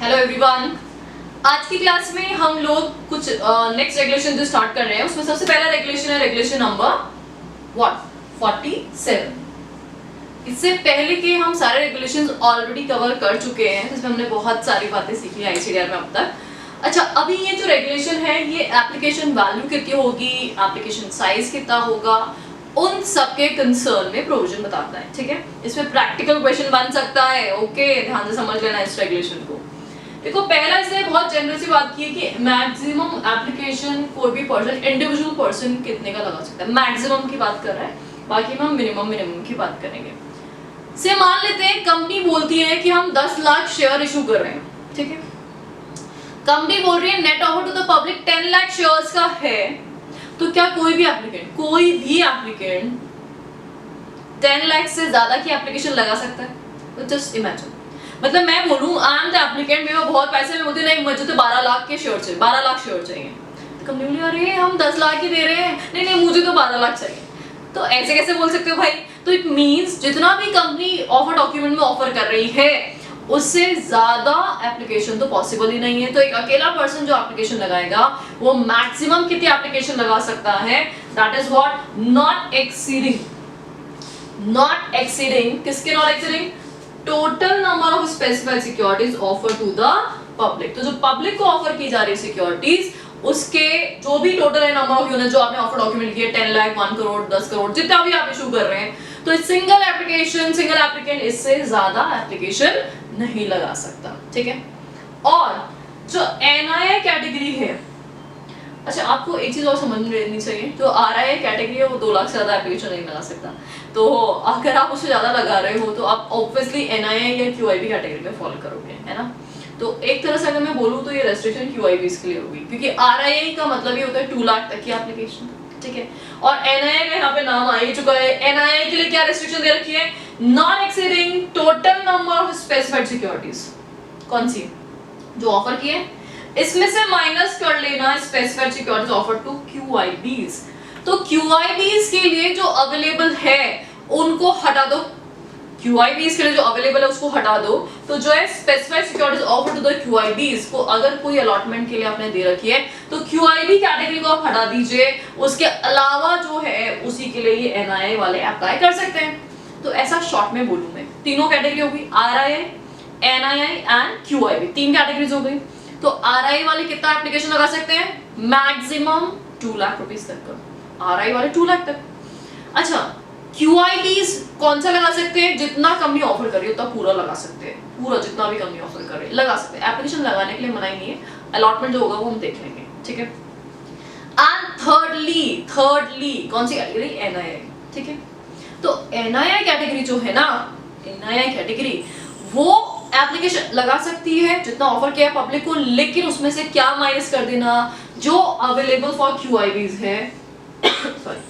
Hello everyone. आज की class में हम लोग कुछ नेक्स्ट रेगुलेशन जो स्टार्ट कर रहे हैं उसमें सबसे पहला रेगुलेशन है रेगुलेशन नंबर 47। इससे पहले के हम सारे रेगुलेशंस ऑलरेडी कवर कर चुके हैं जिसमें हमने बहुत सारी बातें सीखी आईसीडीआर में अब तक। अच्छा, अभी ये जो रेगुलेशन है ये एप्लीकेशन वैल्यू कितनी होगी, एप्लीकेशन साइज कितना होगा, उन सबके कंसर्न में प्रोविजन बताता है। ठीक है, इसमें प्रैक्टिकल क्वेश्चन बन सकता है। ओके, ध्यान से समझ लेना इस रेगुलेशन को। देखो, पहला इसने बहुत जनरल सी बात की है कि मैक्सिमम एप्लीकेशन कोई भी पर्सन, इंडिविजुअल पर्सन कितने का लगा सकता है। मैक्सिमम की बात कर रहा है, बाकी में हम मिनिमम की बात करेंगे। से मान लेते हैं कंपनी बोलती है कि हम 10 लाख शेयर इशू कर रहे हैं। ठीक है, कंपनी बोल रही है net offer to the public 10 lakh shares का है, तो क्या कोई भी एप्लीकेंट 10 लाख से ज्यादा की एप्लीकेशन लगा सकता है? तो जस्ट इमेजिन, मतलब मैं बोलूं आई एम द एप्लीकेंट, मेरे बहुत पैसे में मुझे नहीं, मुझे तो 12 लाख के शेयर चाहिए, 12 लाख शेयर चाहिए। तो कंपनी बोली अरे हम 10 लाख ही दे रहे हैं, नहीं मुझे तो 12 लाख चाहिए। तो ऐसे कैसे बोल सकते हो भाई? तो इट मींस जितना भी कंपनी ऑफर डॉक्यूमेंट में ऑफर कर रही है उससे ज्यादा एप्लीकेशन तो पॉसिबल ही नहीं है। तो एक अकेला पर्सन जो एप्लीकेशन लगाएगा वो मैक्सिमम कितनी एप्लीकेशन लगा सकता है? That is what not exceeding किसके not exceeding? Total number of specified securities offer to the public. तो जो पब्लिक को ऑफर की जा रही सिक्योरिटीज उसके जो भी टोटल है नंबर ऑफ यूनिट जो आपने ऑफर डॉक्यूमेंट किए 10 लाख, 1 करोड़, 10 करोड़, जितना भी आप इशू कर रहे हैं, तो सिंगल एप्लीकेंट इससे ज्यादा एप्लीकेशन नहीं लगा सकता। ठीक है, और जो एनआईआई कैटेगरी है, अच्छा आपको एक चीज और समझ में लेनी चाहिए, जो आरआईआई कैटेगरी है वो 2 लाख से ज्यादा एप्लीकेशन नहीं लगा सकता। तो अगर आप उससे ज्यादा लगा रहे हो तो आप ऑब्वियसली एनआईआई या क्यूआईबी कैटेगरी में फॉलो करोगे, है ना। तो एक तरह से अगर मैं बोलूं तो ये रेस्ट्रिक्शन क्यूआईबीज के लिए होगी, क्योंकि आरआईआई का मतलब ये होता है 2 लाख तक की एप्लीकेशन। ठीक है, और एनआईआई का यहाँ पे नाम आ ही चुका है। एनआईआई के लिए क्या रेस्ट्रिक्शन दे रखी है? Not exceeding total number of specified securities. कौन सी? जो ऑफर की है, इसमें से माइनस कर लेना स्पेसिफाइड सिक्योरिटीज ऑफर टू क्यूआईबीज। तो क्यूआईबीज के लिए जो अवेलेबल है उनको हटा दो, क्यूआईबीज के लिए जो अवेलेबल है उसको हटा दो। तो जो है specified securities offer to the QIBs को अगर कोई अलॉटमेंट के लिए आपने दे रखी है तो क्यूआईबी कैटेगरी को आप हटा दीजिए, उसके अलावा जो है उसी के लिए ये एनआईआई वाले अप्लाई कर सकते हैं। तो ऐसा शॉर्ट में बोलूं मैं, तीनों कैटेगरी होगी, RII, NII and QIB, 3 categories हो गई। तो आरआई वाले कितना एप्लीकेशन लगा सकते हैं? मैक्सिमम 2 लाख रुपीस तक का, आरआई वाले 2 लाख तक। अच्छा, क्यूआईबीज कौन सा लगा सकते हैं? जितना कंपनी ऑफर कर रही है उतना पूरा लगा सकते हैं, पूरा जितना भी कंपनी ऑफर कर रही है लगा सकते हैं। एप्लीकेशन लगाने के लिए मना ही नहीं है, अलॉटमेंट जो होगा वो हम देख लेंगे। ठीक है, एंड थर्डली कौन सी कैटेगरी? एनआईआई। ठीक है, तो एनआईआई कैटेगरी जो है ना, एनआईआई कैटेगरी वो एप्लीकेशन लगा सकती है जितना ऑफर किया है पब्लिक को, लेकिन उसमें से क्या माइनस कर देना? जो अवेलेबल फॉर क्यूआईबीज है सॉरी,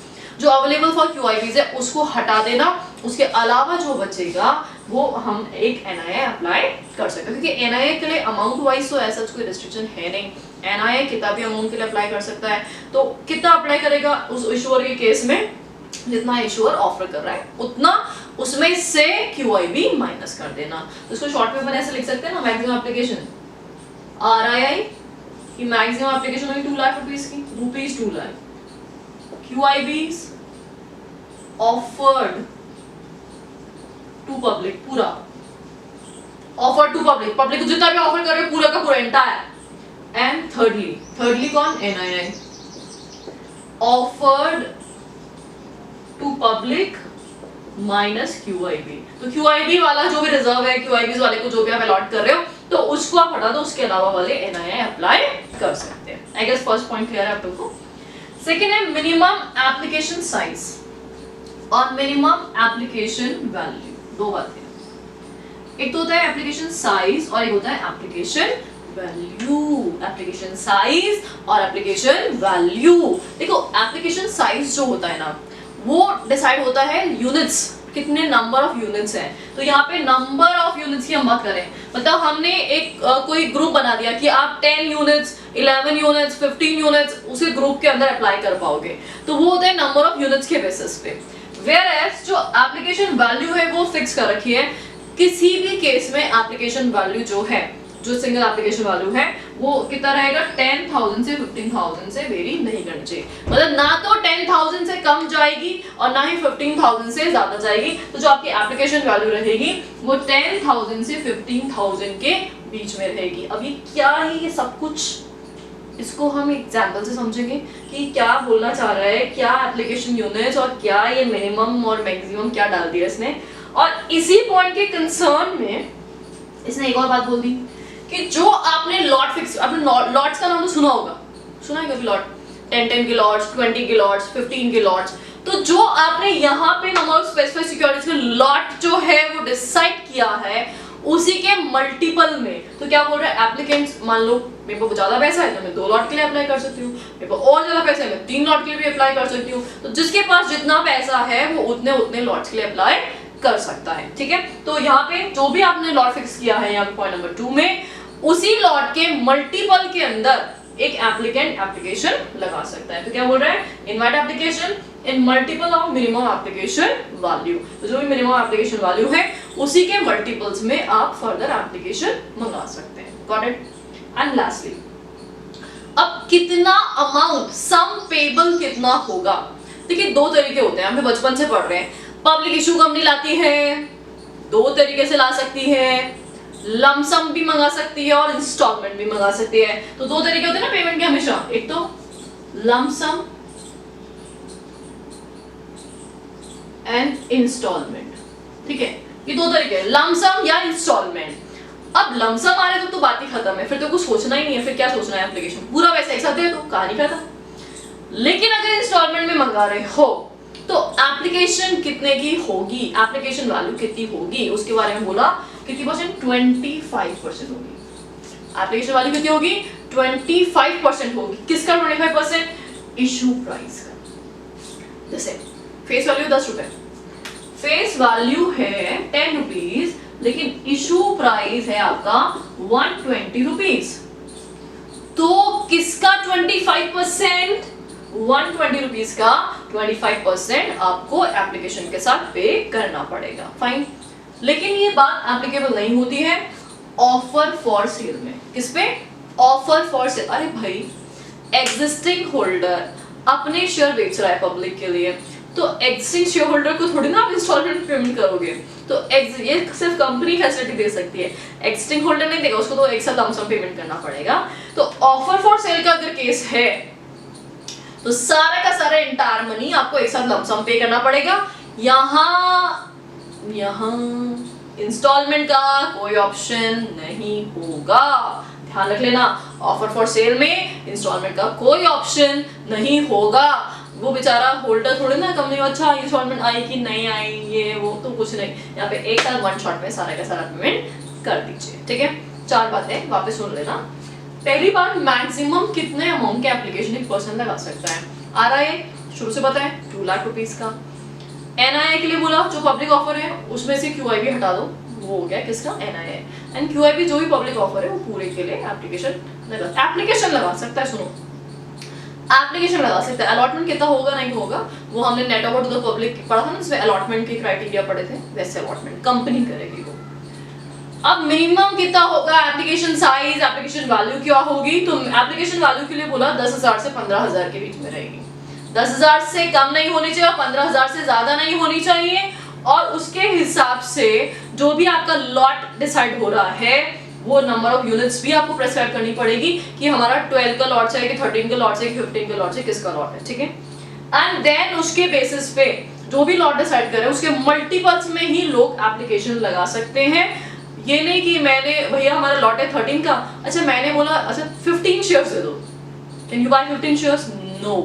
जो अवेलेबल फॉर क्यूआईबीज है उसको हटा देना, उसके अलावा जो बचेगा वो हम एक एनआईआई अप्लाई कर सकते हैं। क्योंकि एनआईआई के लिए अमाउंट वाइज तो ऐसा कोई रिस्ट्रिक्शन है नहीं, एनआईआई कितना भी अमाउंट के लिए अप्लाई कर सकता है। तो कितना अप्लाई करेगा? उस इशूअर के केस में जितना इशूअर ऑफर कर रहा है उतना, उसमें से क्यूआईबी माइनस कर देना। तो इसको शॉर्ट में अपन ऐसे लिख सकते हैं ना, मैक्सिमम एप्लीकेशन आरआईआई की मैक्सिमम एप्लीकेशन होगी 2 लाख रुपीस की, rupees 2 lakh. QIBs offered to public, पूरा ऑफर टू पब्लिक, पब्लिक को जितना भी ऑफर कर रहे हो पूरा का पूरा एंटायर। एंड थर्डली कौन? NII offered to public minus QIB. तो क्यूआईबी वाला जो भी रिजर्व है, क्यूआईबी वाले को जो भी आप अलॉट कर रहे हो तो उसको आप हटा दो, उसके अलावा वाले एनआईआई अप्लाई कर सकते हैं। I guess first point clear है आप लोगों को। सेकेंड है मिनिमम एप्लीकेशन साइज और मिनिमम एप्लीकेशन वैल्यू। 2 बातें, एक तो होता है एप्लीकेशन साइज और एक होता है एप्लीकेशन वैल्यू। एप्लीकेशन साइज और एप्लीकेशन वैल्यू। देखो, एप्लीकेशन साइज जो होता है ना वो डिसाइड होता है यूनिट्स, कितने नंबर ऑफ यूनिट्स हैं। तो यहाँ पे नंबर ऑफ यूनिट्स की हम बात करें, मतलब हमने एक कोई ग्रुप बना दिया कि आप 10 यूनिट्स, 11 यूनिट्स, 15 यूनिट्स उसी ग्रुप के अंदर अप्लाई कर पाओगे, तो वो होता है नंबर ऑफ यूनिट्स के बेसिस पे। वेयरएज जो एप्लीकेशन वैल्यू है वो फिक्स कर रखी है, किसी भी केस में एप्लीकेशन वैल्यू जो है जो सिंगल एप्लीकेशन वैल्यू है वो कितना रहेगा 10,000 से 15,000 से वेरी नहीं करनी चाहिए, मतलब ना तो 10,000 से कम जाएगी और ना ही 15,000 से ज्यादा जाएगी। तो जो आपकी एप्लीकेशन वैल्यू रहेगी वो 10,000 से 15,000 के बीच में रहेगी। अभी क्या है ये सब कुछ, इसको हम एग्जाम्पल से समझेंगे कि क्या बोलना चाह रहा है, क्या एप्लीकेशन यूनिट्स और क्या ये मिनिमम और मैक्सिमम क्या डाल दिया इसने। और इसी पॉइंट के कंसर्न में इसने एक और बात बोल दी कि जो आपने लॉट फिक्स, आपने लॉट्स का नाम तो सुना होगा, सुना है कभी लॉट, 10 के लॉट्स, 20 के लॉट्स, 15 के लॉट्स। तो जो आपने यहाँ पे नंबर ऑफ स्पेसिफाइड सिक्योरिटीज का लॉट जो है वो डिसाइड किया है उसी के मल्टीपल में। तो क्या बोल रहा है एप्लीकेंट्स, मान लो मेरे को ज्यादा पैसा है तो मैं 2 लॉट के लिए अप्लाई कर सकती हूँ, मेरे को और ज्यादा पैसा है मैं 3 लॉट के लिए भी अप्लाई कर सकती हूँ। तो जिसके पास जितना पैसा है वो उतने लॉट्स के लिए अप्लाई कर सकता है, ठीक है। तो यहाँ पे जो भी आपने लॉट फिक्स किया है यहाँ पे पॉइंट नंबर 2 में, उसी लॉट के मल्टीपल के अंदर एक एप्लीकेंट एप्लीकेशन लगा सकता है। तो क्या बोल रहा है, invite application in multiple of minimum application value. तो जो भी मिनिमम एप्लीकेशन वैल्यू है उसी के मल्टीपल्स में आप फर्दर एप्लीकेशन मंगा सकते हैं। Got it. एंड लास्टली, अब कितना अमाउंट सम पेबल कितना होगा। देखिए 2 तरीके होते हैं, हम बचपन से पढ़ रहे हैं। पब्लिक इशू कंपनी लाती है 2 तरीके से ला सकती है, लमसम भी मंगा सकती है और इंस्टॉलमेंट भी मंगा सकती है। तो 2 तरीके होते हैं ना पेमेंट के हमेशा, एक तो लमसम एंड इंस्टॉलमेंट, ठीक है। ये 2 तरीके, लमसम या इंस्टॉलमेंट। अब लमसम आ रहे तो बात ही खत्म है, फिर तो कुछ सोचना ही नहीं है, फिर क्या सोचना है, एप्लीकेशन पूरा वैसे एक साथ दे दो, कहानी खत्म। लेकिन अगर इंस्टॉलमेंट में मंगा रहे हो तो एप्लीकेशन कितने की होगी, एप्लीकेशन वैल्यू कितनी होगी उसके बारे में बोला, कितनी परसेंट, 25% होगी। एप्लीकेशन वैल्यू कितनी होगी, 25% होगी। किसका 25%, इशू प्राइस का। जैसे फेस वैल्यू 10 रुपए, फेस वैल्यू है 10 रुपीज, लेकिन इशू प्राइस है आपका 120 रुपीज। तो किसका 25%, 120 रुपीज का 25% आपको एप्लीकेशन के साथ पे करना पड़ेगा। फाइन। लेकिन ये बात एप्लीकेबल नहीं होती है ऑफर फॉर सेल में। किस पे, ऑफर फॉर सेल। अरे भाई एग्जिस्टिंग होल्डर अपने शेयर बेच रहा है पब्लिक के लिए, तो एग्जिस्टिंग शेयर होल्डर को थोड़ी ना आप इंस्टॉलमेंट पेमेंट करोगे। तो ये सिर्फ कंपनी फैसिलिटी दे सकती है, एग्जिस्टिंग होल्डर नहीं देगा, उसको तो एक साथ लमसम पेमेंट करना पड़ेगा। तो ऑफर फॉर सेल का अगर केस है तो सारा का सारा एंटायर मनी आपको एक साथ लमसम पे करना पड़ेगा। यहाँ इंस्टॉलमेंट का कोई ऑप्शन नहीं होगा, ध्यान रख लेना। ऑफर फॉर सेल में इंस्टॉलमेंट का कोई ऑप्शन नहीं होगा। वो बेचारा होल्डर थोड़े ना कंपनी में अच्छा इंस्टॉलमेंट आई कि नहीं आई, ये वो तो कुछ नहीं। यहाँ पे एक साथ वन शॉट में सारा का सारा पेमेंट कर दीजिए, ठीक है। 4 बातें वापस सुन लेना। पहली बात, मैक्सिमम कितने अमाउंट के एप्लीकेशन एक पर्सन लगा सकता है। आरआईए शुरू से पता है 2 लाख रुपीस का। एनआईए के लिए बोला जो पब्लिक ऑफर है उसमें से क्यूआईबी हटा दो, वो हो गया किसका, एनआईए। एंड क्यूआईबी जो भी पब्लिक ऑफर है वो पूरे के लिए एप्लीकेशन लगा सकता है। सुनो, एप्लीकेशन लगा सकता है। अलॉटमेंट कितना होगा नहीं होगा वो हमने net offer to the public पढ़ा था ना, जिसमें अलॉटमेंट के क्राइटेरिया पढ़े थे, वैसे अलॉटमेंट कंपनी करेगी वो। अब मिनिमम कितना होगा, एप्लीकेशन साइज, एप्लीकेशन वैल्यू क्या होगी। तो एप्लीकेशन वैल्यू के लिए बोला 10,000 से 15,000 के बीच में रहेगी। 10,000 से कम नहीं होनी चाहिए, 15,000 से ज्यादा नहीं होनी चाहिए। और उसके हिसाब से जो भी आपका लॉट डिसाइड हो रहा है वो नंबर ऑफ यूनिट्स भी आपको प्रेस्क्राइब करनी पड़ेगी कि हमारा 12 का लॉट चाहिए कि 13 का लॉट चाहिए कि 15 का लॉट चाहिए, किसका लॉट है, ठीक है। एंड देन उसके बेसिस पे जो भी लॉट डिसाइड करे उसके मल्टीपल्स में ही लोग एप्लीकेशन लगा सकते हैं। ये नहीं कि मैंने भैया हमारा लॉट है 13 का, अच्छा मैंने बोला अच्छा 15 शेयर्स दे दो, can you buy 15 shares, no.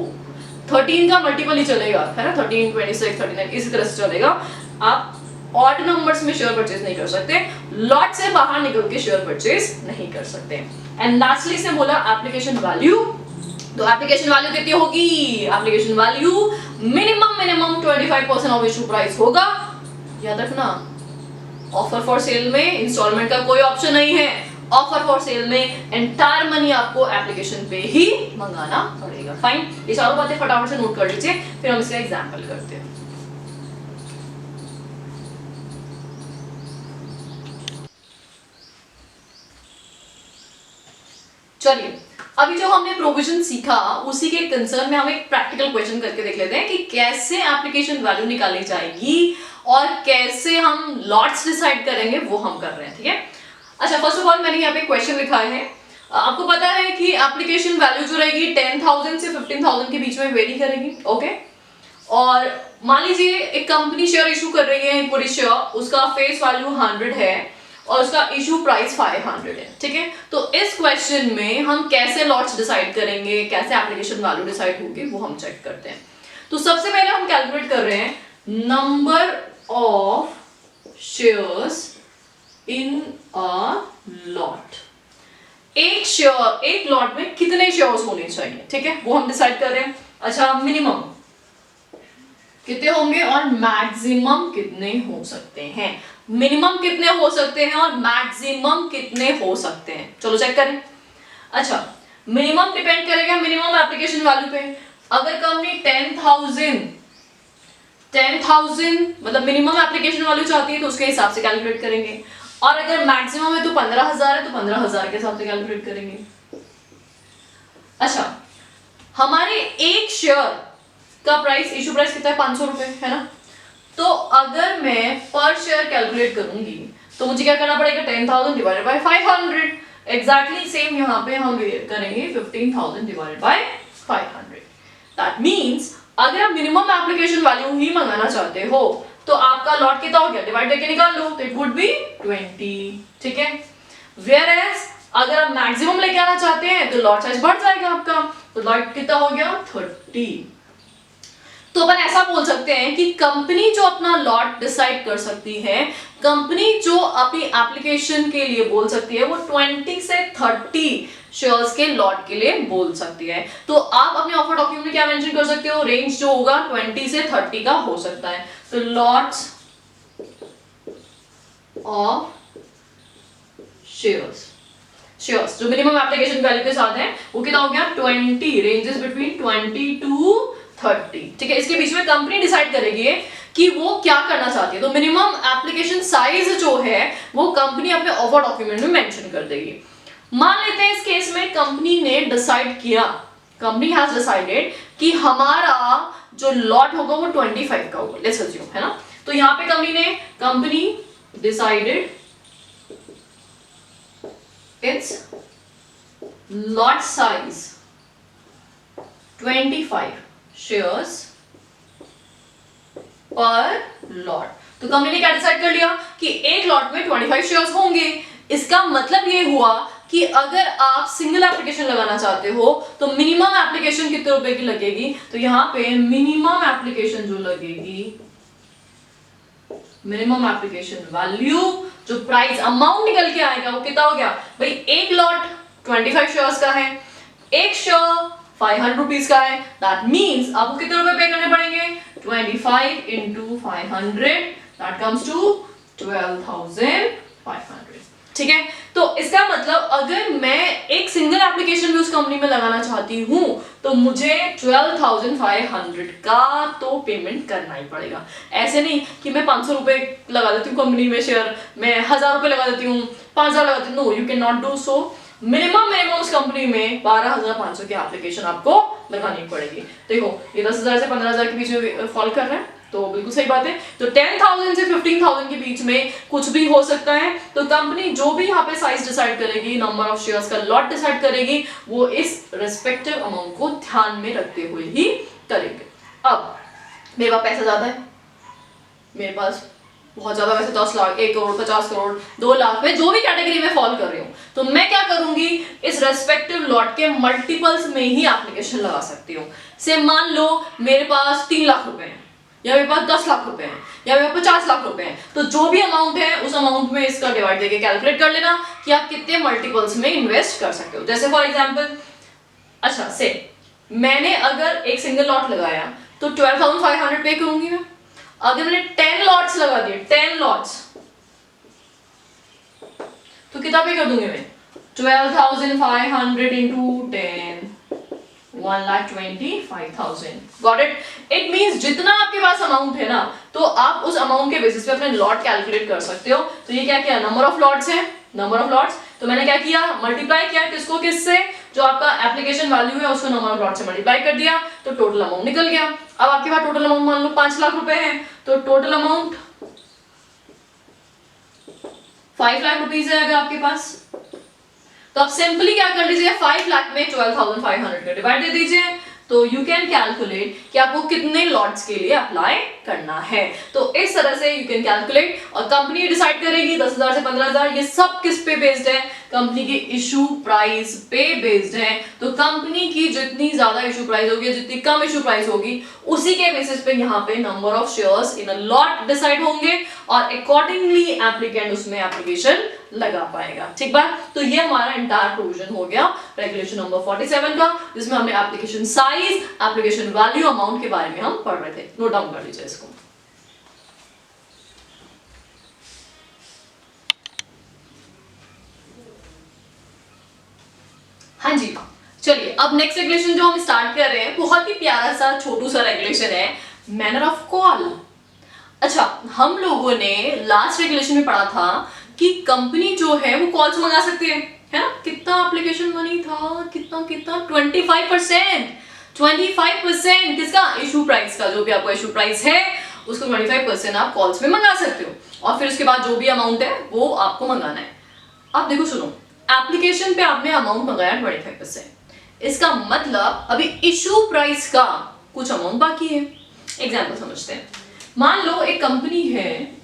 13 का मल्टीपल ही चलेगा, है ना, 13, 26, 39 इसी तरह से चलेगा। आप ऑड नंबर्स में शेयर परचेज नहीं कर सकते, लॉट से बाहर निकल के शेयर परचेज नहीं कर सकते। एंड लास्टली से बोला एप्लीकेशन वैल्यू। तो एप्लीकेशन वैल्यू कितनी होगी, application value minimum 25% of issue price होगा। याद रखना, ऑफर फॉर सेल में इंस्टॉलमेंट का कोई ऑप्शन नहीं है। ऑफर फॉर सेल में एंटायर मनी आपको एप्लीकेशन पे ही मंगाना पड़ेगा। फाइन, ये चारों बातें फटाफट से नोट कर लीजिए, फिर हम इसका एग्जांपल करते हैं। चलिए अभी जो हमने प्रोविजन सीखा उसी के कंसर्न में हम एक प्रैक्टिकल क्वेश्चन करके देख लेते हैं कि कैसे एप्लीकेशन वैल्यू निकाली जाएगी और कैसे हम लॉट्स डिसाइड करेंगे, वो हम कर रहे हैं, ठीक है। अच्छा, फर्स्ट ऑफ ऑल मैंने यहाँ पे क्वेश्चन लिखा है। आपको पता है कि एप्लीकेशन वैल्यू जो रहेगी 10,000 से 15,000 के बीच में वेरी करेगी, ओके। और मान लीजिए एक कंपनी शेयर इशू कर रही है, इक्विटी शेयर, उसका फेस वैल्यू 100 है और उसका इशू प्राइस 500 है, ठीक है। तो इस क्वेश्चन में हम कैसे लॉट्स डिसाइड करेंगे, कैसे एप्लीकेशन वैल्यू डिसाइड होगी, वो हम चेक करते हैं। तो सबसे पहले हम कैलकुलेट कर रहे हैं number of shares in a lot. एक लॉट में कितने शेयर्स होने चाहिए, ठीक है, वो हम डिसाइड कर रहे हैं। अच्छा, मिनिमम कितने होंगे और मैक्सिमम कितने हो सकते हैं, मिनिमम कितने हो सकते हैं और मैक्सिमम कितने हो सकते हैं, चलो चेक करें। अच्छा, मिनिमम डिपेंड करेगा मिनिमम एप्लीकेशन वैल्यू पे। अगर कंपनी 10,000 मतलब मिनिमम एप्लीकेशन वैल्यू चाहती है तो उसके हिसाब से कैलकुलेट करेंगे, और अगर मैक्सिमम है तो 15,000 है तो 15,000 के हिसाब से कैलकुलेट करेंगे। अच्छा, हमारे एक शेयर का प्राइस, इशू प्राइस कितना है, 500 रुपए, है ना। तो अगर मैं पर शेयर कैलकुलेट करूंगी तो मुझे क्या करना पड़ेगा, 10,000 डिवाइडेड बाय 500। एग्जैक्टली सेम यहाँ पे हम करेंगे 15,000 डिवाइडेड बाय 500। दैट मींस अगर आप मिनिमम एप्लीकेशन वैल्यू ही मंगाना चाहते हो तो आपका लॉट कितना हो गया, डिवाइड करके निकाल लो, तो इट वुड बी 20, ठीक है। वेयर एज अगर आप मैक्सिमम लेके आना चाहते हैं तो लॉट साइज बढ़ जाएगा आपका, तो लॉट कितना हो गया, 30। तो अपन ऐसा बोल सकते हैं कि कंपनी जो अपना लॉट डिसाइड कर सकती है, कंपनी जो अपनी एप्लीकेशन के लिए बोल सकती है, वो 20 से 30 शेयर्स के लॉट के लिए बोल सकती है। तो आप अपने ऑफर डॉक्यूमेंट में क्या मेंशन कर सकते हो, रेंज जो होगा 20 से 30 का हो सकता है। तो लॉट्स ऑफ शेयर्स जो मिनिमम एप्लीकेशन वैल्यू के साथ है वो कितना हो गया, 20, रेंजेस बिटवीन 20 टू 30, ठीक है। इसके बीच में कंपनी डिसाइड करेगी कि वो क्या करना चाहती है। तो मिनिमम एप्लीकेशन साइज जो है वो कंपनी अपने ऑफर डॉक्यूमेंट में मेंशन कर देगी। मान लेते हैं इस केस में कंपनी ने डिसाइड किया, कंपनी हैज डिसाइडेड कि हमारा जो लॉट होगा वो 25 का होगा, लेट्स अज्यूम, है ना। तो यहाँ पे company decided it's lot size 25 shares पर लॉट। तो कंपनी ने क्या डिसाइड कर लिया कि एक लॉट में 25 शेयर्स होंगे। इसका मतलब ये हुआ कि अगर आप सिंगल एप्लीकेशन लगाना चाहते हो तो मिनिमम एप्लीकेशन कितने रुपए की लगेगी, तो यहाँ पे मिनिमम एप्लीकेशन जो लगेगी, मिनिमम एप्लीकेशन वैल्यू, जो प्राइस अमाउंट निकल के आएगा वो कितना हो गया भाई, एक लॉट 25 शेयर्स का है, एक शेयर 500 रुपीज का है। दैट मीन्स आपको कितने रुपए पे करने पड़ेंगे, 25 into 500, दैट कम्स टू 12,500, ठीक है। तो इसका मतलब अगर मैं एक सिंगल एप्लीकेशन भी उस कंपनी में लगाना चाहती हूं तो मुझे 12,500 का तो पेमेंट करना ही पड़ेगा। ऐसे नहीं कि मैं 500 रुपए लगा देती हूँ कंपनी में शेयर, मैं 1,000 रुपए लगा देती हूँ, 5,000 लगा देती हूँ, no, you can not do so. Minimum उस कंपनी में 12,500 की एप्लीकेशन आपको लगानी पड़ेगी। देखो ये 10,000 से 15,000 के बीच में फॉल कर रहा है, तो बिल्कुल सही बात है। तो 10,000 से 15,000 के बीच में कुछ भी हो सकता है। तो कंपनी जो भी यहाँ पे साइज डिसाइड करेगी, नंबर ऑफ शेयर्स का लॉट डिसाइड करेगी, वो इस रिस्पेक्टिव अमाउंट को ध्यान में रखते हुए ही करेंगे। अब मेरे पास पैसा ज्यादा है, मेरे पास बहुत ज्यादा वैसे 10 लाख, 1 करोड़, 50 करोड़, 2 लाख, मैं जो भी कैटेगरी में फॉल कर रही हूँ, तो मैं क्या करूंगी, इस रेस्पेक्टिव लॉट के मल्टीपल्स में ही एप्लीकेशन लगा सकती हूँ। से मान लो मेरे पास 3 लाख रुपए हैं, या मेरे पास 10 लाख रुपए हैं, या मेरे पास 50 लाख रुपए हैं, तो जो भी अमाउंट है उस अमाउंट में इसका डिवाइड करके कैलकुलेट कर लेना कि आप कितने मल्टीपल्स में इन्वेस्ट कर सकते हो। जैसे फॉर एग्जांपल, अच्छा से मैंने अगर एक सिंगल लॉट लगाया तो 12,500 पे करूंगी मैं। अगर मैंने 10 लॉट्स लगा दिए, 10 लॉट्स, तो कितना पे कर दूंगी मैं, 12,500 into 10, 1,25,000। Got it? It means जितना आपके पास अमाउंट है ना, तो आप उस अमाउंट के बेसिस पे अपने लॉट कैलकुलेट कर सकते हो। तो ये क्या किया, नंबर ऑफ लॉट्स है, नंबर ऑफ लॉट्स तो मैंने क्या किया, मल्टीप्लाई किया किसको किससे, जो आपका एप्लीकेशन वैल्यू है उसको नंबर ऑफ लॉट से मल्टीप्लाई कर दिया, तो टोटल अमाउंट निकल गया। अब आपके पास टोटल अमाउंट मान लो 5 लाख रुपए है, तो टोटल अमाउंट 5 लाख रुपीज है अगर आपके पास, तो आप सिंपली क्या कर लीजिए, 5 लाख में 12,500 का डिवाइड दे दीजिए, तो यू कैन कैलकुलेट कि आपको कितने लॉट्स के लिए अप्लाई करना है। तो इस तरह से यू कैन कैलकुलेट, और कंपनी डिसाइड करेगी 10,000 से 15,000, ये सब किस पे बेस्ड है, कंपनी की इशू प्राइस पे बेस्ड है। तो कंपनी की जितनी ज्यादा इशू प्राइस होगी, जितनी कम इशू प्राइस होगी, उसी के बेसिस पे यहाँ पे number of shares in a lot decide होंगे, और अकॉर्डिंगली एप्लीकेंट उसमें एप्लीकेशन लगा पाएगा। ठीक बात, तो ये हमारा इंटायर प्रोविजन हो गया रेगुलेशन नंबर 47 का, जिसमें हमने application size, application value, amount के बारे में हम पढ़ रहे थे। नोट डाउन कर लीजिए इसको। हाँ जी, चलिए अब नेक्स्ट रेगुलेशन जो हम स्टार्ट कर रहे हैं, बहुत ही प्यारा सा छोटू सा रेगुलेशन है, मैनर ऑफ कॉल। अच्छा, हम लोगों ने लास्ट रेगुलेशन में पढ़ा था कि कंपनी जो है वो कॉल्स मंगा सकती है ना। कितना एप्लीकेशन मनी था, कितना कितना 25%, 25% किसका, इशू प्राइस का, जो भी आपका इशू प्राइस है उसको 25% आप कॉल्स में मंगा सकते हो, और फिर उसके बाद जो भी अमाउंट है वो आपको मंगाना है। अब देखो सुनो, एप्लीकेशन पे आपने अमाउंट मंगाया 25%, इसका मतलब अभी इशू प्राइस का कुछ अमाउंट बाकी है। एग्जाम्पल समझते हैं, मान लो एक कंपनी है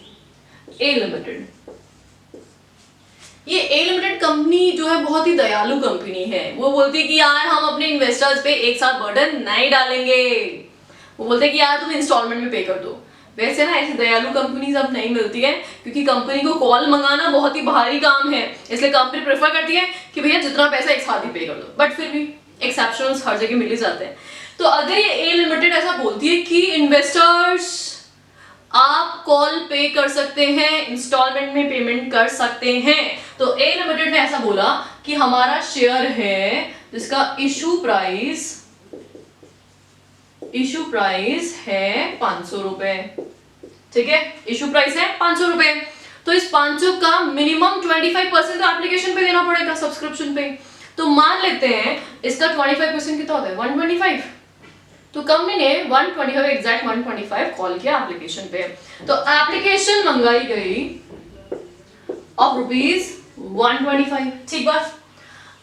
ए लिमिटेड, ये ए लिमिटेड कंपनी जो है बहुत ही दयालु कंपनी है। वो बोलती है कि यार हम अपने इन्वेस्टर्स पे एक साथ बर्डन नहीं डालेंगे, वो बोलते हैं कि यार तुम इंस्टॉलमेंट में पे कर दो। वैसे ना ऐसी दयालु कंपनीज अब नहीं मिलती है, क्योंकि कंपनी को कॉल मंगाना बहुत ही भारी काम है, इसलिए कंपनी प्रेफर करती है कि भैया जितना पैसा एक साथ ही पे कर दो। बट फिर भी एक्सेप्शंस हर जगह मिल ही जाते हैं। तो अगर ये ए लिमिटेड ऐसा बोलती है कि इन्वेस्टर्स आप कॉल पे कर सकते हैं, इंस्टॉलमेंट में पेमेंट कर सकते हैं, तो ए लिमिटेड ने ऐसा बोला कि हमारा शेयर है जिसका इशू प्राइस है 500 रुपए। ठीक है, इशू प्राइस है 500 रुपए, तो इस 500 का मिनिमम 25% तो एप्लीकेशन पे देना पड़ेगा, सब्सक्रिप्शन पे। तो मान लेते हैं इसका 25% कितना होता है, 125। तो कंपनी ने 125 एग्जैक्ट 125 कॉल किया एप्लीकेशन पे, तो एप्लीकेशन मंगाई गई ऑफ ₹125। ठीक बात।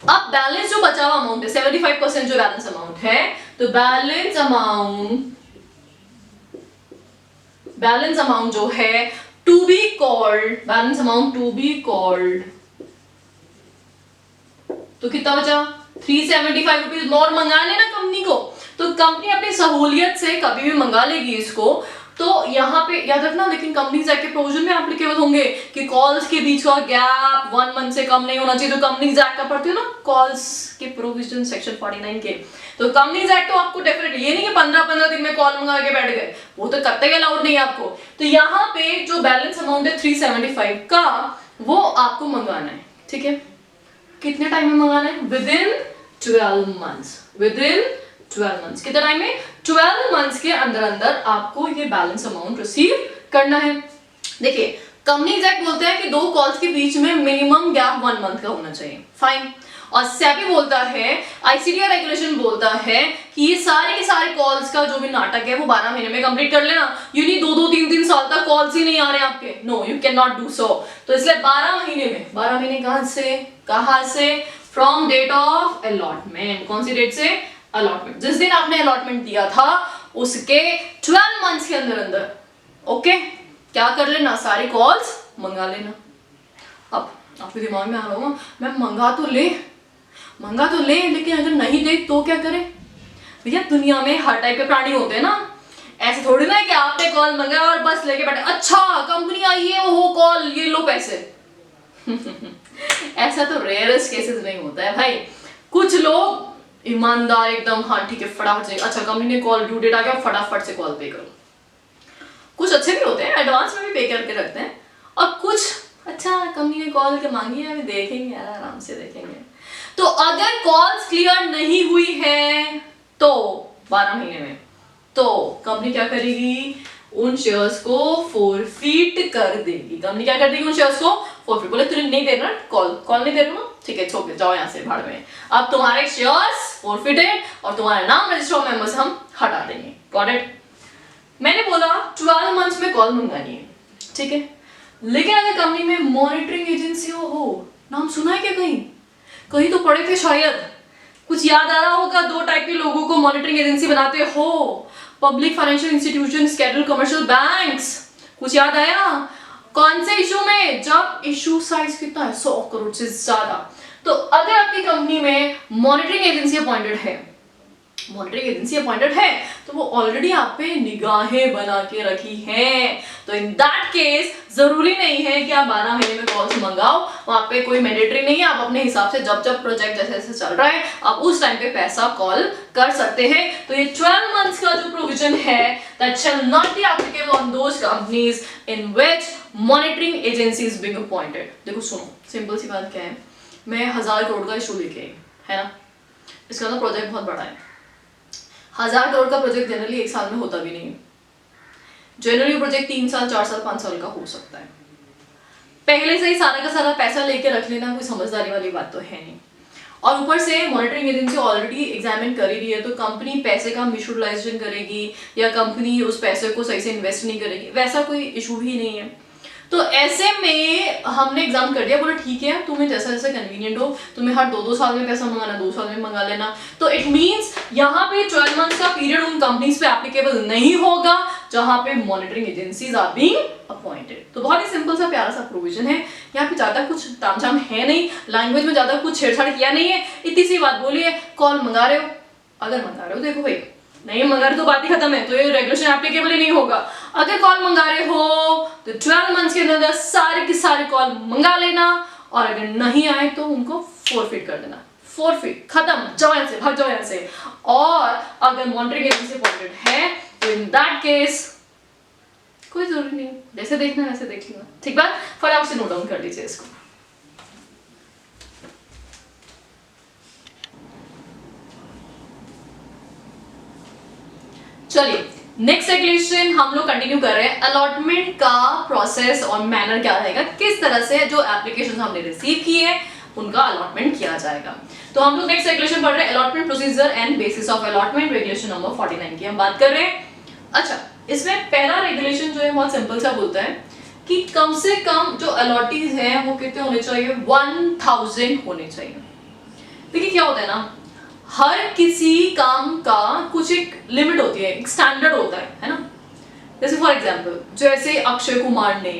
अब बैलेंस जो बचा हुआ अमाउंट है 75% जो बैलेंस अमाउंट है, तो बैलेंस अमाउंट जो है to be called, balance amount to be called, तो कितना बचा 375 रुपीज और मंगा लेना कंपनी को। तो कंपनी अपनी सहूलियत से कभी भी मंगा लेगी इसको, तो यहाँ पे याद रखना, लेकिन कंपनीज एक्ट के प्रोविजन में एप्लीकेबल होंगे कि कॉल्स के बीच का गैप 1 मंथ से कम नहीं होना चाहिए। तो कंपनीज एक्ट का पढ़ते हो ना, कॉल्स के प्रोविजन सेक्शन 49 के, तो कंपनीज एक्ट तो आपको डेफिनेटली, ये नहीं कि 15-15 दिन में कॉल मंगा के बैठ गए, वो तो कब तक अलाउड नहीं है आपको। तो यहाँ पे जो बैलेंस अमाउंट है 375 का, वो आपको मंगाना है। ठीक है, कितने टाइम में मंगाना है, विदिन 12 मंथ्स, विदिन 12 मंथ्स। कितने टाइम में, 12 मंथ्स के अंदर अंदर आपको ये बैलेंस अमाउंट रिसीव करना है। देखिए, कंपनीज एक्ट बोलते हैं कि 2 कॉल्स के बीच में मिनिमम गैप 1 मंथ का होना चाहिए, फाइन। और सेबी बोलता है, आईसीडीआर रेगुलेशन बोलता है कि ये सारे के सारे कॉल्स का जो भी नाटक है वो 12 महीने में कंप्लीट कर लेना। यू नहीं 2-2, 3-3 साल तक कॉल्स ही नहीं आ रहे आपके, no you can not do so. तो इसलिए 12 महीने में, 12 महीने कहां से, फ्रॉम डेट ऑफ अलॉटमेंट। कौन सी डेट से, अलॉटमेंट, जिस दिन आपने अलॉटमेंट दिया था उसके 12 मंथ्स के अंदर अंदर। ओके, क्या कर लेना, सारी कॉल्स मंगा लेना। अब आपके दिमाग में आ रहा होगा, मैं मंगा तो ले, लेकिन अगर नहीं दे तो क्या करें। भैया दुनिया में हर टाइप के प्राणी होते हैं ना, ऐसे थोड़ी ना है कि आपने कॉल मंगाया और बस लेके बैठे, अच्छा कंपनी आई है, वो कॉल, ये लो पैसे। ऐसा तो रेयरेस्ट केसेस में होता है भाई। कुछ लोग ईमानदार एकदम, हाँ ठीक है फटाफट से, अच्छा कंपनी ने कॉल, ड्यू डेट आ गया, फटाफट से कॉल पे करो। कुछ अच्छे भी होते हैं, एडवांस में भी पे करके रखते हैं, और कुछ अच्छा कंपनी ने कॉल के मांगी है, अभी देखेंगे यार, आराम से देखेंगे। तो अगर कॉल्स क्लियर नहीं हुई है तो 12 महीने में, तो कंपनी क्या करेगी, उन शेयर्स को फोरफीट कर देगी। कंपनी क्या कर देगी, उन शेयर्स को फॉरफिट। बोले तुझे नहीं देना कॉल नहीं दे रही हूँ, ठीक है छोड़ जाओ यहाँ से भाड़ में, अब तुम्हारे शेयर्स फॉरफिटेड और तुम्हारा नाम रजिस्टर ऑफ मेंबर्स हम हटा देंगे। Got it? मैंने बोला 12 मंथ्स में कॉल मंगानी है, ठीक है, लेकिन अगर कंपनी में मॉनिटरिंग एजेंसी हो, नाम सुना है क्या कहीं? कहीं तो पढ़े थे शायद, कुछ याद आ रहा होगा। 2 टाइप के लोगों को मॉनिटरिंग एजेंसी बनाते हो, public financial institution, scheduled commercial banks. कुछ याद आया? कौन से इशू में? जब इशू साइज कितना है, 100 करोड़ से ज्यादा। तो अगर आपकी कंपनी में मॉनिटरिंग एजेंसी अपॉइंटेड है तो वो ऑलरेडी आप पे निगाहें बना के रखी हैं। तो इन दैट केस जरूरी नहीं है कि आप 12 महीने में कॉल्स मंगाओ, वहां पे कोई मैंडेटरी नहीं है। आप अपने हिसाब से जब प्रोजेक्ट जैसे जैसे चल रहा है आप उस टाइम पे पैसा कॉल कर सकते हैं। तो ये 12 मंथ्स का जो प्रोविजन है that shall not be applicable on those companies in which monitoring agency is being appointed. देखो सुनो, सिंपल सी बात क्या है, मैं 1000 करोड़ का इशू लेके आई, है ना, इसका तो प्रोजेक्ट बहुत बड़ा है। 1000 करोड़ का प्रोजेक्ट जनरली 1 साल में होता भी नहीं। जनरली प्रोजेक्ट 3 साल 4 साल 5 साल का हो सकता है। पहले से ही सारा का सारा पैसा लेके रख लेना कोई समझदारी वाली बात तो है नहीं। और ऊपर से मॉनिटरिंग एजेंसी ऑलरेडी एग्जामिन कर ही रही है, तो कंपनी पैसे का मिसयूटिलाइजेशन करेगी या कंपनी उस पैसे को सही से इन्वेस्ट नहीं करेगी, वैसा कोई इशू ही नहीं है। तो ऐसे में हमने एग्जाम कर दिया, बोला ठीक है तुम्हें जैसा जैसा कन्वीनियंट हो, तुम्हें हर 2-2 साल में पैसा मंगाना 2 साल में मंगा लेना। तो इट मींस यहाँ पे 12 मंथ्स का पीरियड उन कंपनीज पे एप्लीकेबल नहीं होगा जहां पे monitoring agencies are being appointed. तो बहुत ही सिंपल सा प्यारा सा प्रोविजन है, यहाँ पे ज्यादा कुछ तामझाम है नहीं, लैंग्वेज में ज्यादा कुछ छेड़छाड़ किया नहीं है। इतनी सी बात बोली है, कॉल मंगा रहे हो, अगर मंगा रहे हो देखो भाई, नहीं मंगा रहे तो बात ही खत्म है, तो ये रेगुलेशन एप्लीकेबल ही नहीं होगा। अगर कॉल मंगा रहे हो तो 12 मंथ्स के अंदर सारे के सारे कॉल मंगा लेना, और अगर नहीं आए तो उनको फॉरफिट कर देना। फॉरफिट खत्म, जाओ यहाँ से, भाग जाओ यहाँ से। और अगर मॉनिटरिंग एजेंसी अपॉइंटेड है तो इन दैट केस कोई जरूरी नहीं, जैसे देखना वैसे देख लेना, ठीक बात। फटाफट से नोट डाउन कर लीजिए इसको। चलिए नेक्स्ट रेगुलेशन हम लोग कंटिन्यू कर रहे हैं। अलॉटमेंट का प्रोसेस और मैनर क्या रहेगा, किस तरह से जो एप्लीकेशन हमने रिसीव की है उनका अलॉटमेंट किया जाएगा। तो हम लोग नेक्स्ट रेगुलेशन पढ़ रहे हैं, allotment procedure and bases of allotment, regulation number 49 की हम बात कर रहे हैं। अच्छा, इसमें पहला रेगुलेशन जो है बहुत सिंपल सा बोलता है कि कम से कम जो अलॉटीज हैं वो कितने होने चाहिए, 1000 होने चाहिए। देखिए क्या होता है ना, हर किसी काम का कुछ एक लिमिट होती है, एक स्टैंडर्ड होता है ना। जैसे फॉर एग्जांपल, जैसे अक्षय कुमार ने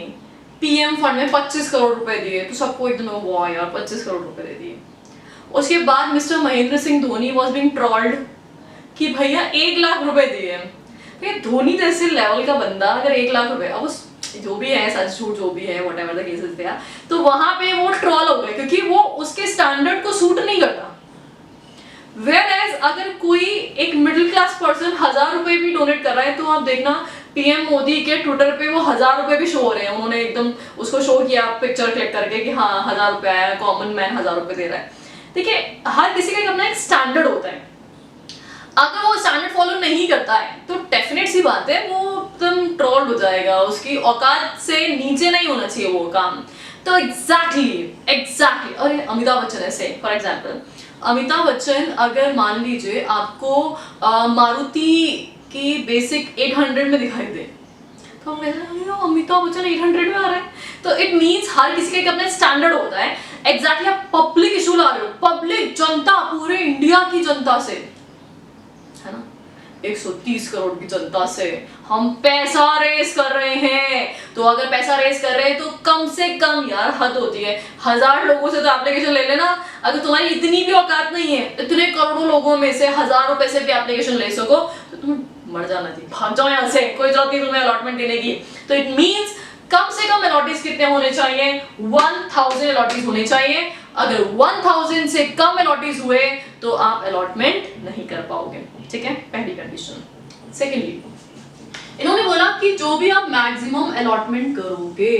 पीएम फंड में 25 करोड़ रुपए दिए तो सबको एकदम वाह यार 25 करोड़ रुपए दे दिए। उसके बाद mister Mahendra Singh Dhoni was being trolled कि भैया 1 लाख रुपए दिए। ये धोनी जैसे लेवल का बंदा अगर 1 लाख रुपए, अब उस जो भी है सच झूठ जो भी है व्हाटएवर द केसेस थे, तो वहां पे वो ट्रोल हो गए क्योंकि वो उसके स्टैंडर्ड को सूट नहीं करता। Whereas अगर कोई एक मिडिल क्लास पर्सन 1000 रुपए भी डोनेट कर रहा है तो आप देखना पीएम मोदी के ट्विटर पे वो 1000 रुपए भी शो हो रहे हैं, उन्होंने एकदम उसको शो किया पिक्चर क्लिक करके कि हाँ 1000 रुपए आया, कॉमन मैन 1000 रुपए दे रहा है। देखिए हर किसी का अपना एक स्टैंडर्ड होता है, अगर वो स्टैंडर्ड फॉलो नहीं करता है तो डेफिनेट सी बात है वो एकदम ट्रोल्ड हो जाएगा, उसकी औकात से नीचे नहीं होना चाहिए वो काम। तो एग्जैक्टली अरे अमिताभ बच्चन ऐसे फॉर एग्जाम्पल, अमिताभ बच्चन अगर मान लीजिए आपको मारुति की बेसिक 800 में दिखाई दे तो अमिताभ बच्चन 800 में आ रहा है, तो इट मींस हर किसी का एक अपना स्टैंडर्ड होता है। एग्जैक्टली आप पब्लिक इशू ला रहे हो, पब्लिक जनता पूरे इंडिया की जनता से, है ना, 130 करोड़ की जनता से हम पैसा रेस कर रहे हैं। तो अगर पैसा रेस कर रहे हैं तो कम से कम यार हद होती है, 1000 लोगों से तो एप्लीकेशन ले लेना। अगर तुम्हारी इतनी भी औकात नहीं है, इतने करोड़ों लोगों में से 1000 रुपए से भी एप्लीकेशन ले सको तो तुम्हें मर जाना चाहिए, भाग जाओ यहाँ से, कोई जरूरत नहीं तुम्हें अलॉटमेंट देने की। तो इट मींस कम से कम अलॉटीज कितने होने चाहिए, 1000 अलॉटीज होने चाहिए। अगर 1000 से कम अलॉटीज हुए तो आप अलॉटमेंट नहीं कर पाओगे, ठीक है, पहली कंडीशन। सेकेंडली इन्होंने बोला कि जो भी आप मैक्सिमम अलॉटमेंट करोगे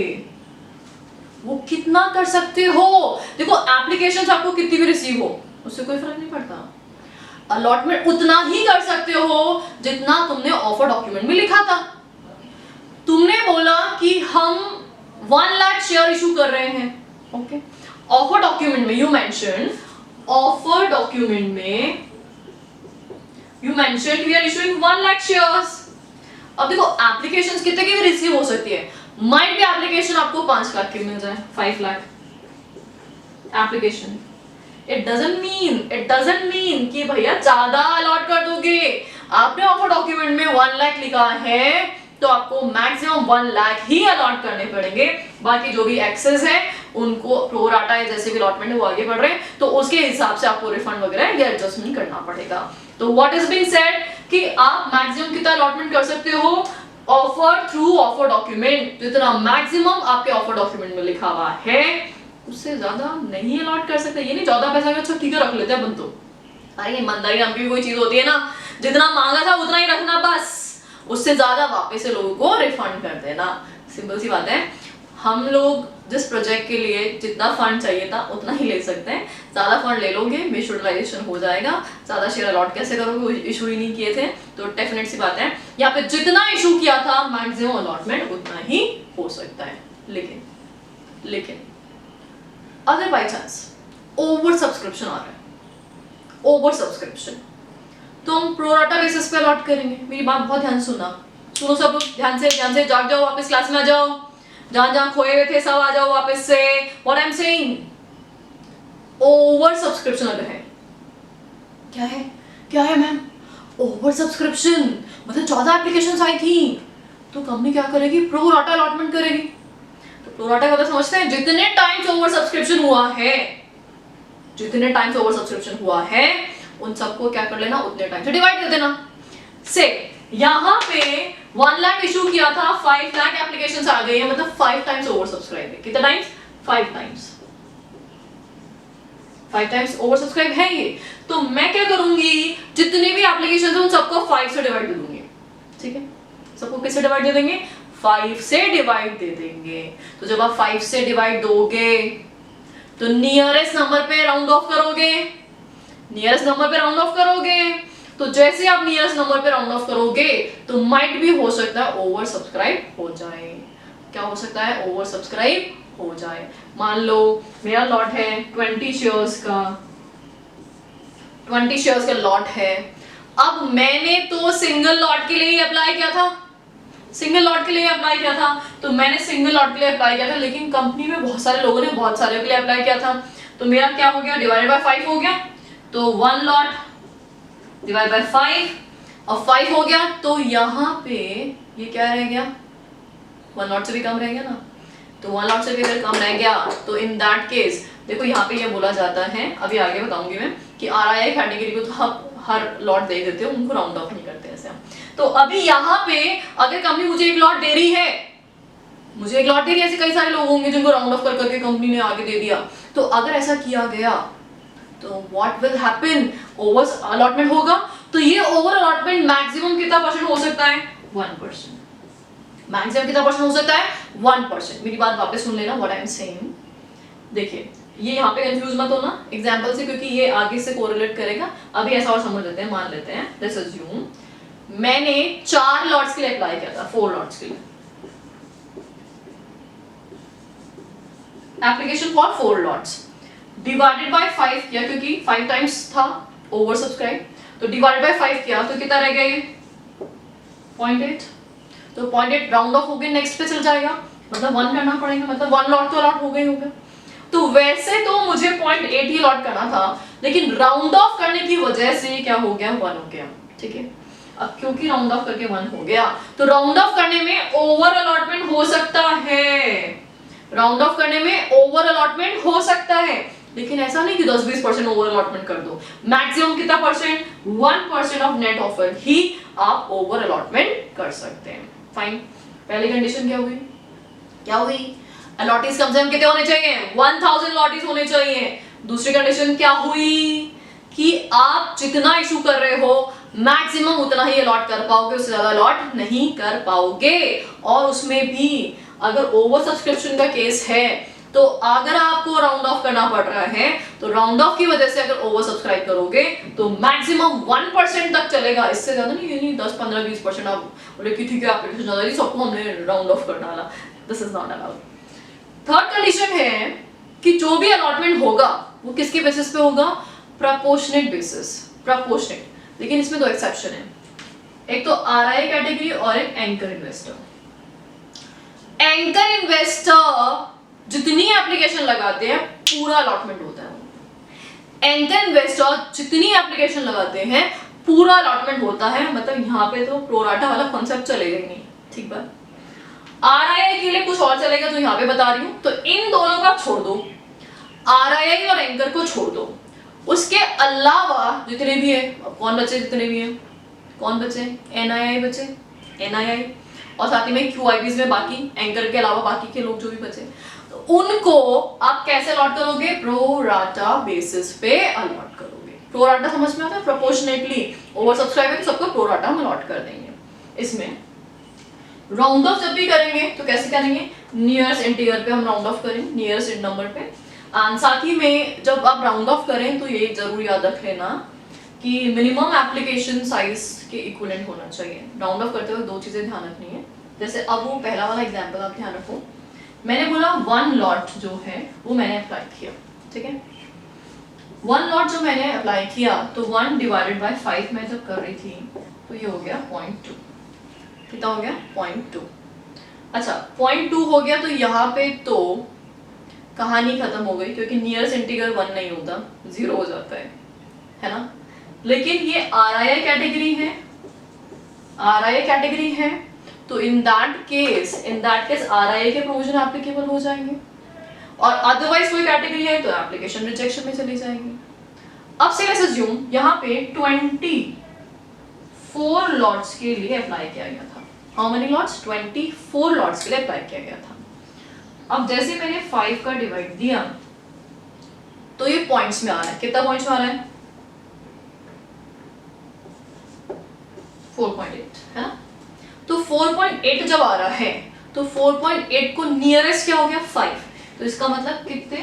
वो कितना कर सकते हो। देखो एप्लीकेशंस आपको कितनी भी रिसीव हो उससे कोई फर्क नहीं पड़ता, अलॉटमेंट उतना ही कर सकते हो जितना तुमने ऑफर डॉक्यूमेंट में लिखा था। तुमने बोला कि हम 1 लाख शेयर इशू कर रहे हैं, ओके। ऑफर डॉक्यूमेंट में यू मेंशन, ऑफर डॉक्यूमेंट में you mention we are issuing 1 lakh shares. अब देखो एप्लीकेशंस कितने की भी रिसीव हो सकती है, माइट भी एप्लीकेशन आपको 5 लाख की मिल जाए, 5 lakh application. It doesn't mean कि भैया ज्यादा अलॉट कर दोगे। आपने ऑफर डॉक्यूमेंट में 1 लाख लिखा है तो आपको मैक्सिमम 1 लाख ही अलॉट करने पड़ेंगे, बाकी जो भी एक्सेस है उनको प्रो राटा है, जैसे भी अलॉटमेंट है वो आगे बढ़ रहे हैं तो उसके हिसाब से आपको रिफंड वगैरह या एडजस्टमेंट करना पड़ेगा। तो व्हाट इज बीइंग सेड कि आप मैक्सिमम कितना अलॉटमेंट कर सकते हो ऑफर थ्रू ऑफर डॉक्यूमेंट, जितना मैक्सिमम आपके ऑफर डॉक्यूमेंट में लिखा हुआ है उससे ज्यादा नहीं अलॉट कर सकते। ये नहीं 14 पैसा का अच्छा ठीक है रख लेते हैं बंदो, अरे ईमानदारी नाम की कोई चीज होती है ना, जितना मांगा था उतना ही रखना बस, उससे ज्यादा वापस से लोगों को रिफंड कर देना, सिंपल सी बात है। हम लोग जिस प्रोजेक्ट के लिए जितना फंड चाहिए था उतना ही ले सकते हैं, ज्यादा फंड ले लोगे मिस यूटिलाइजेशन हो जाएगा, ज्यादा शेयर अलॉट कैसे करोगे, इशू ही नहीं किए थे, तो डेफिनेट सी बात है यहाँ पे जितना इशू किया था मैक्सिमम अलॉटमेंट उतना ही हो सकता है। लेकिन अगर बाई चांस ओवर सब्सक्रिप्शन आ रहा है, ओवर सब्सक्रिप्शन, तो हम प्रोराटा बेसिस पे अलॉट करेंगे। मेरी बात बहुत ध्यान सुनो सब लोग, ध्यान से जाग जाओ, वापस क्लास में आ जाओ, जहां खोए हुए थे सब आ जाओ वापस से। What I am saying, over subscription अगर है, क्या है मैम ओवर सब्सक्रिप्शन, मतलब 14 एप्लीकेशंस आई थी तो कंपनी क्या करेगी, प्रोराटा अलॉटमेंट करेगी। तो प्रोराटा का तो समझते हैं, जितने टाइम्स ओवर सब्सक्रिप्शन हुआ है उन सबको क्या कर लेना, उतने टाइम से डिवाइड कर देना। से यहां पे 1 लाख इशू किया था, 5 लाख एप्लीकेशंस आ गई है, मतलब 5 टाइम्स ओवर सब्सक्राइब है। कितना टाइम्स, 5 टाइम्स ओवर सब्सक्राइब है ये। तो मैं क्या करूंगी, जितने भी एप्लीकेशंस हैं उन सबको 5 से डिवाइड दे दूंगी, ठीक है। सबको किससे डिवाइड दे देंगे, 5 से डिवाइड दे देंगे। तो जब आप 5 से डिवाइड दोगे तो नियरेस्ट नंबर पे राउंड ऑफ करोगे, तो जैसे आप नियरेस्ट नंबर पे राउंड ऑफ करोगे तो माइट भी हो सकता है ओवर सब्सक्राइब हो जाए। क्या हो सकता है, ओवर सब्सक्राइब हो जाए। मान लो मेरा लॉट है 20 शेयर्स का लॉट है। अब मैंने तो सिंगल लॉट के लिए ही अप्लाई किया था, तो मैंने सिंगल लॉट के लिए अप्लाई किया था, लेकिन कंपनी में बहुत सारे लोगों ने बहुत सारे के लिए अप्लाई किया था, तो मेरा क्या हो गया, डिवाइडेड बाय 5 हो गया। तो 1 लॉट डिवाइड बाय 5 और 5 हो गया, तो यहाँ पे ये क्या रह गया, 1 लॉट से भी कम रह गया ना। तो 1 लॉट से भी अगर कम रह गया तो इन दैट केस देखो यहाँ पे ये बोला जाता है, अभी आगे बताऊंगी मैं, कि RII कैटेगरी को तो आप हर लॉट दे देते हो, उनको राउंड ऑफ नहीं करते ऐसे। तो अभी यहाँ पे अगर कंपनी मुझे एक लॉट दे रही है, ऐसे कई सारे लोग होंगे जिनको राउंड ऑफ कर करके कंपनी ने आगे दे दिया, तो अगर ऐसा किया गया तो what will happen, over allotment होगा। तो ये ओवर अलॉटमेंट मैक्सिमम कितना परसेंट हो सकता है, 1%। मैक्सिमम कितना परसेंट हो सकता है, 1%। मेरी बात वापस सुन लेना, व्हाट आई एम सेइंग। देखिए ये यहाँ पे कंफ्यूज मत होना एग्जांपल से, क्योंकि ये आगे से कोरिलेट करेगा। अभी ऐसा और समझ लेते हैं, मान लेते हैं, लेट्स अज्यूम मैंने 4 लॉट्स के लिए अप्लाई किया था, 4 लॉट्स के लिए application for 4 lots, divided by 5 किया, क्योंकि 5 टाइम्स था ओवर सब्सक्राइब, तो डिवाइडेड बाय 5 किया तो कितना रह गया ये 0.8। तो 0.8 राउंड ऑफ हो गया, नेक्स्ट पे चल जाएगा, मतलब 1 करना पड़ेगा, मतलब 1 लॉट तो अलॉट हो गई होगा। तो वैसे तो मुझे 0.8 ही लॉट करना था, लेकिन राउंड ऑफ करने की वजह से क्या हो गया, 1 हो गया, ठीक है। अब क्योंकि राउंड ऑफ करके 1 हो गया, तो राउंड ऑफ करने में ओवर अलॉटमेंट हो सकता है, लेकिन ऐसा नहीं कि 10-20% ओवर अलॉटमेंट कर दो। मैक्सिमम कितना परसेंट, 1% ऑफ नेट ऑफर ही आप ओवर अलॉटमेंट कर सकते हैं। फाइन, पहली कंडीशन क्या हुई, अलॉटीज कम से कम कितने होने चाहिए, 1000 अलॉटीज होने चाहिए। दूसरी कंडीशन क्या हुई कि आप जितना इशू कर रहे हो मैक्सिमम उतना ही अलॉट कर पाओगे, उससे ज्यादा अलॉट नहीं कर पाओगे। और उसमें भी अगर ओवर सब्सक्रिप्शन का केस है तो अगर आपको राउंड ऑफ करना पड़ रहा है, तो राउंड ऑफ की वजह से अगर ओवर सब्सक्राइब करोगे तो मैक्सिमम 1% तक चलेगा, इससे ज्यादा नहीं। ये नहीं 10, 15, 20% आप बोले कि ठीक है एप्लीकेशन ज्यादा, सबको हमने राउंड ऑफ कर डाला, this is not allowed. Third condition है कि जो भी अलॉटमेंट होगा वो किसके बेसिस पे होगा, प्रपोर्शनेट बेसिस, प्रपोर्शनेट। लेकिन इसमें दो एक्सेप्शन है, एक तो आरआई कैटेगरी और एक एंकर इन्वेस्टर। एंकर इन्वेस्टर जितनी एप्लीकेशन लगाते हैं पूरा अलॉटमेंट होता है। एंकर इन्वेस्टर जितनी एप्लीकेशन लगाते हैं पूरा अलॉटमेंट होता है, मतलब यहाँ पे तो प्रोराटा वाला कॉन्सेप्ट चलेगा ही नहीं, ठीक बात। आरआईआई के लिए कुछ और चलेगा तो यहाँ पे बता रही हूँ। तो इन दोनों का छोड़ दो, आरआईआई और एंकर को छोड़ दो, उसके अलावा जितने भी है, कौन बचे, जितने भी हैं कौन बचे, एनआईआई बचे, एनआईआई और साथ ही में क्यूआईबीज में बाकी एंकर के अलावा बाकी के लोग जो भी बचे, तो उनको आप कैसे अलॉट करोगे, प्रोराटा बेसिस पे अलॉट करोगे। प्रोराटा समझ में आता है, प्रोपोर्शनेटली ओवर सब्सक्राइब है तो सबको प्रोराटा हम अलॉट कर देंगे। इसमें राउंड ऑफ जब भी करेंगे तो कैसे करेंगे, नियरेस्ट इंटीजर पे हम राउंड ऑफ करेंगे, नियरेस्ट नंबर पे। एंड साथ ही में जब आप राउंड ऑफ करें तो ये जरूर याद रख लेना कि मिनिमम एप्लीकेशन साइज के इक्विवेलेंट होना चाहिए। राउंड ऑफ करते हुए दो चीजें ध्यान रखनी है। जैसे अब वो पहला वाला एग्जांपल आप ध्यान रखो, मैंने बोला 1 लॉट जो है वो मैंने अप्लाई किया, ठीक है। 1 लॉट जो मैंने अप्लाई किया तो 1 डिवाइडेड बाय 5 मैं जब कर रही थी तो ये हो गया 0.2। कितना हो गया, 0.2। अच्छा 0.2 हो गया तो यहाँ पे तो कहानी खत्म हो गई, क्योंकि नियरेस्ट इंटीग्रल 1 नहीं होता, 0 हो जाता है ना। लेकिन ये आरआईआई कैटेगरी है, आरआईआई कैटेगरी है तो इन दैट केस आरआईआई के प्रोविजन एप्लीकेबल हो जाएंगे, और अदरवाइज कोई कैटेगरी है तो एप्लीकेशन रिजेक्शन में चली जाएगी। अब से लेट्स अज्यूम यहाँ पे 24 लॉट्स के लिए अप्लाई किया गया था। हाउ मेनी लॉट्स, 24 लॉट्स के लिए अप्लाई किया गया था। अब जैसे मैंने 5 का डिवाइड दिया तो ये पॉइंट्स में आ रहा है, कितना पॉइंट्स में आ रहा है, 4.8 है ना। तो 4.8 जब आ रहा है तो 4.8 को नियरेस्ट क्या हो गया, 5। तो इसका मतलब कितने,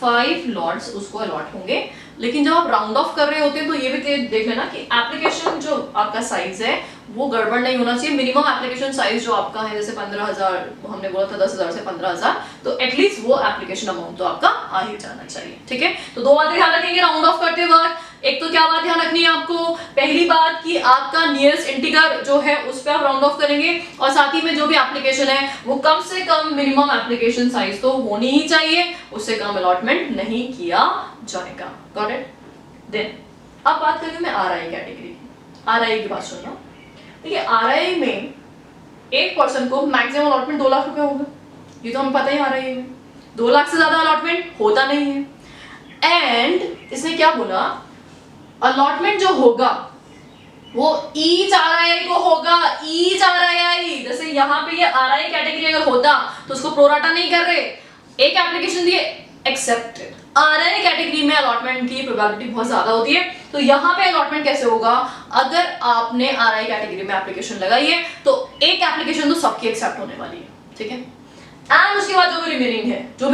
5 लॉट्स उसको अलॉट होंगे। लेकिन जब आप राउंड ऑफ कर रहे होते हैं तो ये भी देख लेना कि एप्लीकेशन जो आपका साइज है वो गड़बड़ नहीं होना चाहिए। मिनिमम एप्लीकेशन साइज जो आपका है, जैसे 15,000 हमने बोला था, 10,000 से 15,000, तो एटलीस्ट वो एप्लीकेशन अमाउंट तो आपका आ ही जाना चाहिए, ठीक है। तो दो बातें ध्यान रखेंगे राउंड ऑफ करते वक्त। एक तो क्या बात ध्यान रखनी है आपको, पहली बात कि आपका नियरेस्ट इंटीजर जो है उस पर आप राउंड ऑफ करेंगे, और साथ ही में जो भी एप्लीकेशन है वो कम से कम मिनिमम एप्लीकेशन साइज तो होनी ही चाहिए, उससे कम अलॉटमेंट नहीं किया जाएगा। Got it. देन अब बात करें मैं आरआई कैटेगरी, आरआई की बात सुनना। देखिए आरआई में एक पर्सन को मैक्सिमम अलॉटमेंट 2 लाख रुपए होगा, ये तो हमें पता ही। आरआई में 2 लाख से ज्यादा अलॉटमेंट होता नहीं है। एंड इसने क्या बोला, अलॉटमेंट जो होगा वो ईच आरआई को होगा, ईच आरआई। जैसे यहाँ पे ये आरआई कैटेगरी अगर होता तो उसको प्रोराटा नहीं कर रहे, एक एप्लीकेशन दिए एक्सेप्टेड। आरआई कैटेगरी में अलॉटमेंट की प्रोबेबिलिटी बहुत ज्यादा होती है। तो यहाँ पे अलॉटमेंट कैसे होगा, अगर आपने आरआई कैटेगरी में एप्लीकेशन लगाई है तो एक एप्लीकेशन तो सबकी एक्सेप्ट होने वाली है, ठीक है। एंड उसके बाद जो भी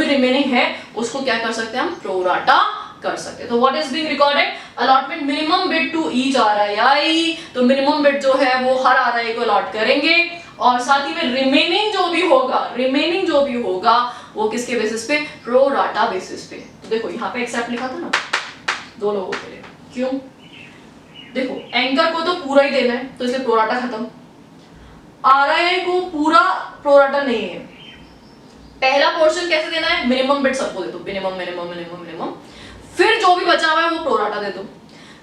रिमेनिंग है उसको क्या कर सकते हैं हम, प्रोराटा कर सकते हैं। तो what is being recorded, allotment minimum bid to each RI. तो मिनिमम बिड जो है वो हर आरआई को अलॉट करेंगे, और साथ ही में रिमेनिंग जो भी होगा वो किसके बेसिस पे, प्रोराटा बेसिस पे। तो देखो यहाँ पे एक्सेप्ट लिखा था ना 2 लोगों के लिए, क्यों, देखो एंकर को तो पूरा ही देना है तो इसलिए प्रोराटा खत्म। आरआईआई को पूरा प्रोराटा नहीं है, पहला पोर्शन कैसे देना है, मिनिमम बिड सबको दे दो, मिनिमम, फिर जो भी बचा हुआ है वो प्रोराटा दे दो।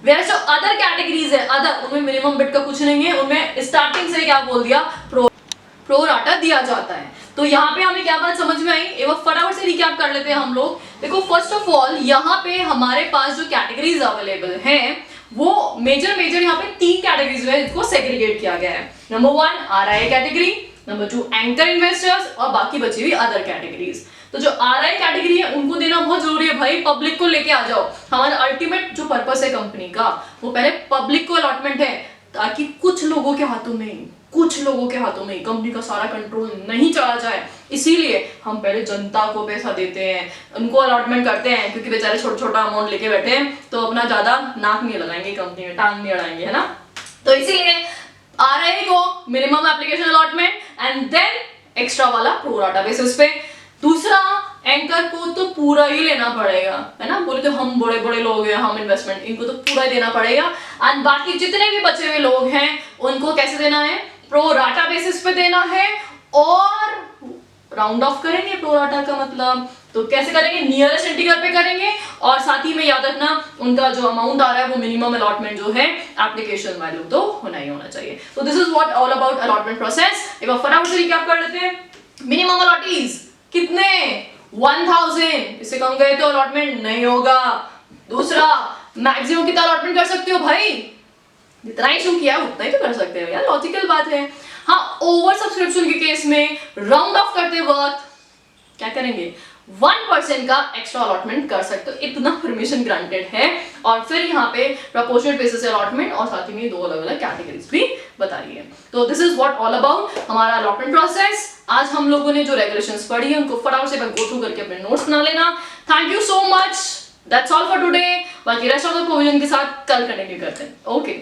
वैसे जो अदर कैटेगरीज है, अदर, उनमें मिनिमम बिड का कुछ नहीं है, उनमें स्टार्टिंग से क्या बोल दिया, प्रोराटा दिया जाता है। तो यहाँ पे हमें क्या बात समझ में आई, एक बार फटाफट से रिकैप कर लेते हैं हम लोग। देखो फर्स्ट ऑफ ऑल यहाँ पे हमारे पास जो कैटेगरीज अवेलेबल हैं वो मेजर यहाँ पे 3 कैटेगरीज में इसको सेग्रीगेट किया गया है। Number 1 RI category, number 2 anchor investors, और बाकी बची हुई अदर कैटेगरीज। तो जो आरआई कैटेगरी है उनको देना बहुत जरूरी है भाई, पब्लिक को लेके आ जाओ। हमारा अल्टीमेट जो पर्पस है कंपनी का वो पहले पब्लिक को अलॉटमेंट है, ताकि कुछ लोगों के हाथों में कंपनी का सारा कंट्रोल नहीं चला जाए। इसीलिए हम पहले जनता को पैसा देते हैं, उनको अलॉटमेंट करते हैं, क्योंकि बेचारे छोटा अमाउंट लेके बैठे हैं तो अपना ज्यादा नाक नहीं लगाएंगे कंपनी में, टांग नहीं अड़ाएंगे, है ना। तो इसीलिए आरआई को minimum application allotment and then extra वाला प्रोराटा बेसिस पे। दूसरा, एंकर को तो पूरा ही लेना पड़ेगा, है ना, बोले तो हम बड़े बड़े लोग हैं, हम इन्वेस्टमेंट, इनको तो पूरा ही देना पड़ेगा। एंड बाकी जितने भी बचे हुए लोग हैं उनको कैसे देना है, प्रो राटा बेसिस पे देना है, और राउंड ऑफ करेंगे प्रो राटा का मतलब, तो कैसे करेंगे, नियरेस्ट इंटीग्रल पे करेंगे, और साथ ही में याद रखना उनका जो अमाउंट आ रहा है वो मिनिमम अलॉटमेंट जो है एप्लीकेशन वैल्यू तो होना ही होना चाहिए। तो this is what all about allotment process. एक बार फटाफट से रिकैप कर लेते हैं। मिनिमम अलॉटीज कितने, 1000, इससे कम गए तो अलॉटमेंट नहीं होगा। दूसरा, मैक्सिमम कितना अलॉटमेंट कर सकते हो भाई, जितना ही शुरू किया उतना ही तो कर सकते हो यार, लॉजिकल बात है। हाँ, ओवर सब्सक्रिप्शन के केस में राउंड ऑफ करते वक्त क्या करेंगे, 1% का एक्स्ट्रा अलॉटमेंट कर सकते हो, इतना परमिशन ग्रांटेड है। और फिर यहाँ पे प्रपोर्शनल बेसिस से अलॉटमेंट, और साथ ही में 2 अलग अलग कैटेगरीज भी बता रही है। तो this is what all about हमारा अलॉटमेंट प्रोसेस। आज हम लोगों ने जो रेगुलेशंस पढ़ी है उनको फटाफट से गो थ्रू करके अपने नोट्स बना लेना। Thank you so much, that's all for today. बाकी रेस्ट ऑफ द प्रोविजन के साथ कल कंटिन्यू करते हैं। ओके।